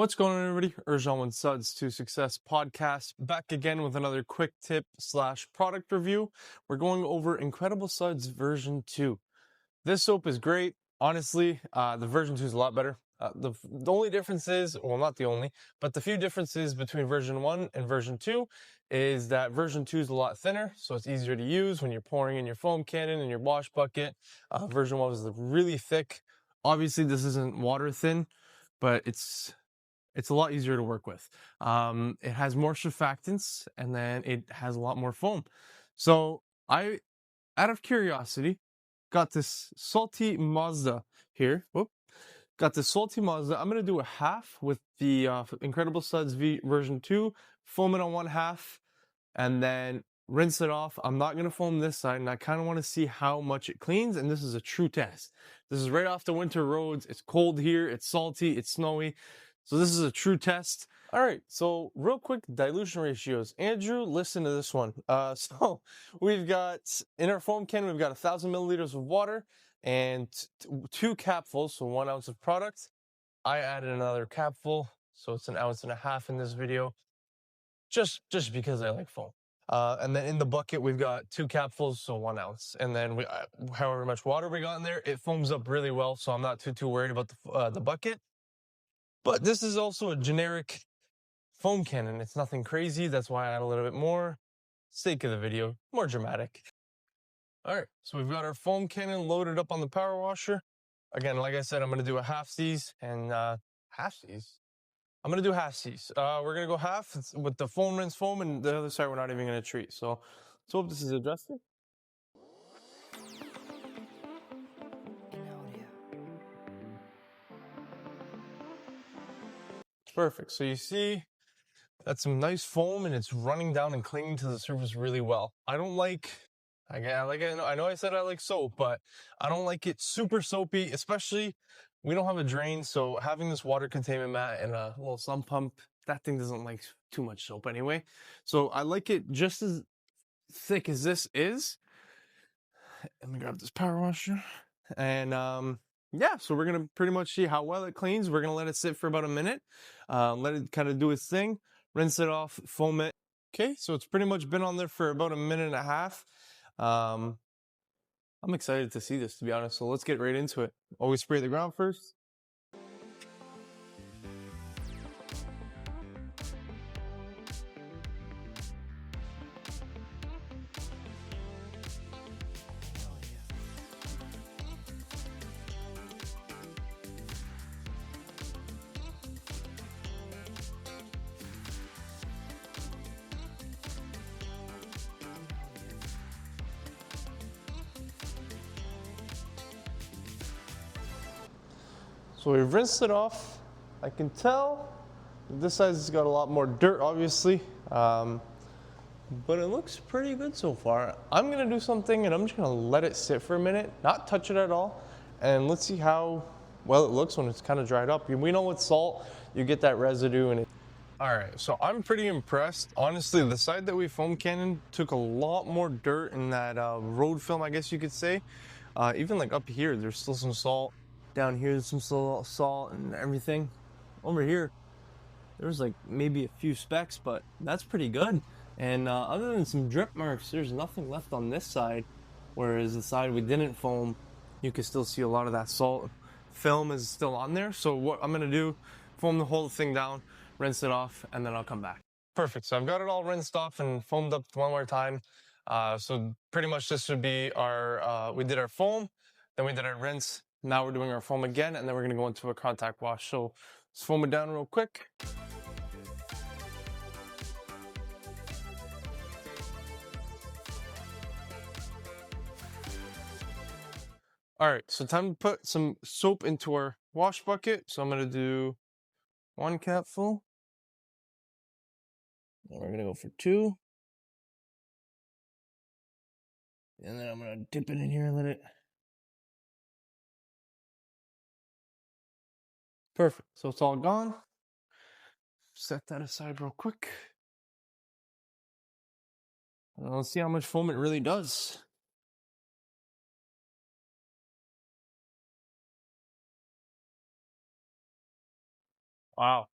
What's going on, everybody? Ercan with Suds to Success podcast, back again with another quick tip / product review. We're going over Incredible Suds version 2. This soap is great. Honestly, the version 2 is a lot better. The only difference is, well, not the only, but the few differences between version 1 and version 2 is that version 2 is a lot thinner, so it's easier to use when you're pouring in your foam cannon and your wash bucket. Version 1 was really thick. Obviously, this isn't water thin, but it's a lot easier to work with. It has more surfactants, and then it has a lot more foam. So I, out of curiosity, got this salty Mazda here. Got this salty Mazda. I'm going to do a half with the Incredible Suds version 2, foam it on one half, and then rinse it off. I'm not going to foam this side, and I kind of want to see how much it cleans, and this is a true test. This is right off the winter roads. It's cold here. It's salty. It's snowy. So this is a true test. All right, so real quick dilution ratios. Andrew, listen to this one. So we've got, in our foam can, we've got 1,000 milliliters of water and 2 capfuls, so 1 ounce of product. I added another capful, so it's 1.5 ounces in this video, just because I like foam. And then in the bucket, we've got 2 capfuls, so 1 ounce. And then however much water we got in there, it foams up really well, so I'm not too worried about the bucket. But this is also a generic foam cannon. It's nothing crazy. That's why I add a little bit more. Sake of the video, more dramatic. All right, so we've got our foam cannon loaded up on the power washer. Again, like I said, I'm going to do a half-sies and half-sies. I'm going to do half-sies. We're going to go half with the foam rinse foam, and the other side we're not even going to treat. So let's hope this is adjusted. Perfect. So you see that's some nice foam, and it's running down and clinging to the surface really well. I don't like, I know I said I like soap, but I don't like it super soapy, especially we don't have a drain, so having this water containment mat and a little sump pump, that thing doesn't like too much soap anyway. So I like it just as thick as this is. Let me grab this power washer. And yeah, so we're gonna pretty much see how well it cleans. We're gonna let it sit for about a minute, let it kind of do its thing, rinse it off, foam it. Okay, so it's pretty much been on there for about 1.5 minutes. I'm excited to see this, to be honest, so let's get right into it. Always spray the ground first. So we've rinsed it off. I can tell this side has got a lot more dirt, obviously, but it looks pretty good so far. I'm gonna do something, and I'm just gonna let it sit for a minute, not touch it at all, and let's see how well it looks when it's kind of dried up. We know with salt, you get that residue in it. All right, so I'm pretty impressed. Honestly, the side that we foam cannon took a lot more dirt in that road film, I guess you could say. Even like up here, there's still some salt. Down here, there's some salt and everything. Over here, there's like maybe a few specks, but that's pretty good. And other than some drip marks, there's nothing left on this side. Whereas the side we didn't foam, you can still see a lot of that salt film is still on there. So what I'm gonna do, foam the whole thing down, rinse it off, and then I'll come back. Perfect, so I've got it all rinsed off and foamed up one more time. So pretty much this would be our, we did our foam, then we did our rinse. Now we're doing our foam again, and then we're gonna go into a contact wash. So let's foam it down real quick. All right, so time to put some soap into our wash bucket. So I'm gonna do 1 capful. And we're gonna go for 2. And then I'm gonna dip it in here and let it. Perfect, so it's all gone. Set that aside real quick. And let's see how much foam it really does. Wow.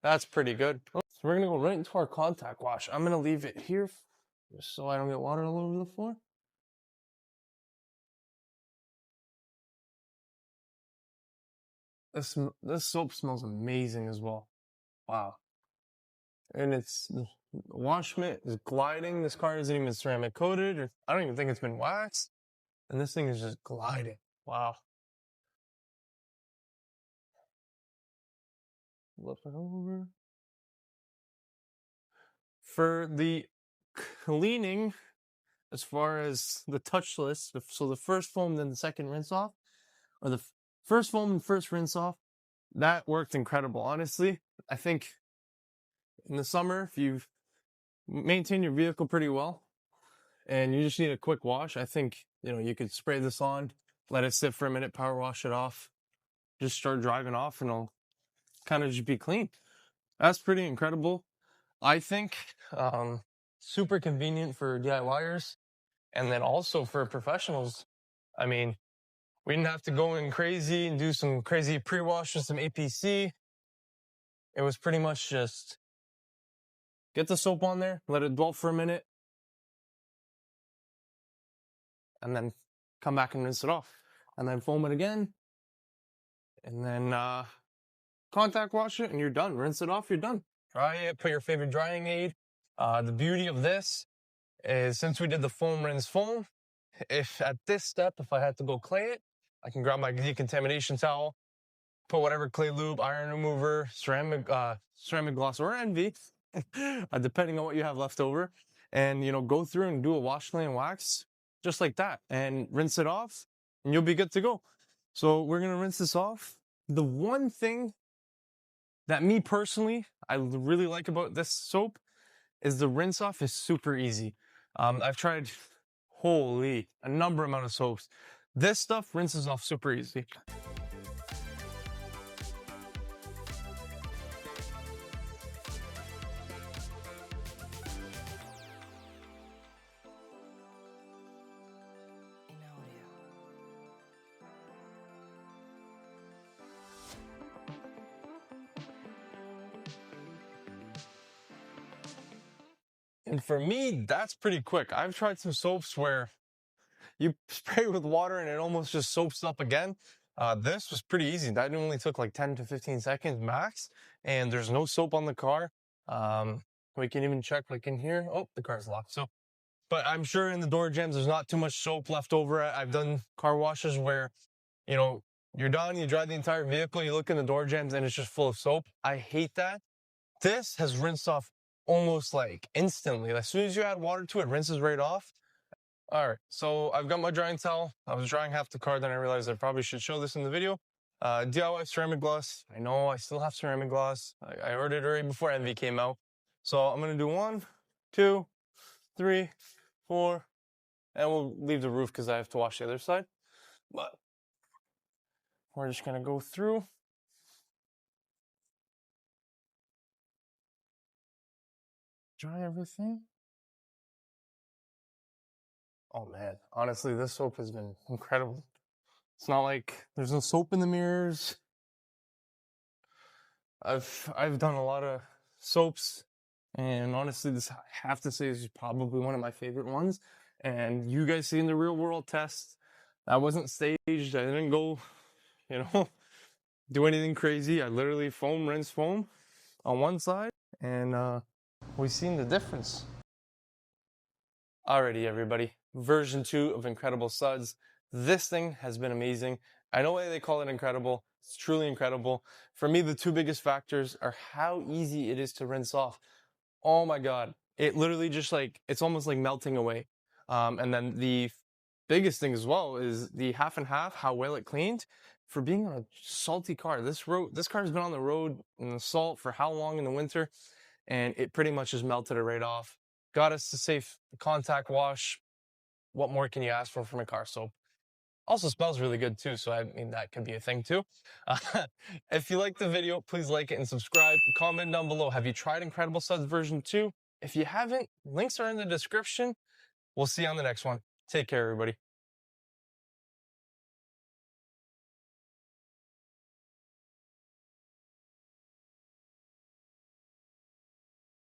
That's pretty good. So we're gonna go right into our contact wash. I'm gonna leave it here just so I don't get water all over the floor. This soap smells amazing as well. Wow. And it's the wash mitt is gliding. This car isn't even ceramic coated, or I don't even think it's been waxed. And this thing is just gliding. Wow. Flip it over. For the cleaning, as far as the touchless, so the first foam, then the second rinse off, or the first foam and first rinse off, that worked incredible. Honestly, I think in the summer, if you've maintained your vehicle pretty well and you just need a quick wash, I think, you could spray this on, let it sit for a minute, power wash it off, just start driving off, and it'll kind of just be clean. That's pretty incredible. I think super convenient for DIYers, and then also for professionals. I mean, we didn't have to go in crazy and do some crazy pre-wash with some APC. It was pretty much just get the soap on there, let it dwell for a minute, and then come back and rinse it off. And then foam it again, and then contact wash it, and you're done. Rinse it off, you're done. Dry it, put your favorite drying aid. The beauty of this is, since we did the foam rinse foam, if at this step, if I had to go clay it, I can grab my decontamination towel, put whatever clay lube, iron remover, ceramic gloss, or envy, depending on what you have left over, and go through and do a wash, lay, and wax just like that, and rinse it off, and you'll be good to go. So we're gonna rinse this off. The one thing that me personally I really like about this soap is the rinse off is super easy. I've tried a number amount of soaps. This stuff rinses off super easy. And for me, that's pretty quick. I've tried some soaps where you spray with water and it almost just soaps up again. This was pretty easy. That only took like 10 to 15 seconds max, and there's no soap on the car. We can even check like in here. Oh, the car's locked. So, but I'm sure in the door jambs, there's not too much soap left over. I've done car washes where, you're done, you dry the entire vehicle, you look in the door jambs and it's just full of soap. I hate that. This has rinsed off almost like instantly. As soon as you add water to it, it rinses right off. All right, so I've got my drying towel. I was drying half the car, then I realized I probably should show this in the video. DIY ceramic gloss. I know I still have ceramic gloss. I ordered it already before Envy came out. So I'm gonna do 1, 2, 3, 4, and we'll leave the roof because I have to wash the other side. But we're just gonna go through. Dry everything. Oh man, honestly, this soap has been incredible. It's not like there's no soap in the mirrors. I've done a lot of soaps, and honestly, this I have to say is probably one of my favorite ones. And you guys see in the real world test, that wasn't staged. I didn't go, do anything crazy. I literally foam, rinse, foam on one side, and we've seen the difference. Alrighty, everybody. Version 2 of Incredible Suds. This thing has been amazing. I know why they call it incredible. It's truly incredible. For me, the two biggest factors are how easy it is to rinse off. Oh my God. It literally just it's almost like melting away. And then the biggest thing as well is the half and half, how well it cleaned. For being on a salty car, this car has been on the road in the salt for how long in the winter, and it pretty much just melted it right off. Got us to safe contact wash. What more can you ask for from a car soap? Also smells really good too, so I mean, that could be a thing too. If you like the video, please like it and subscribe. Comment down below, have you tried Incredible Suds version 2? If you haven't, links are in the description. We'll see you on the next one. Take care, everybody.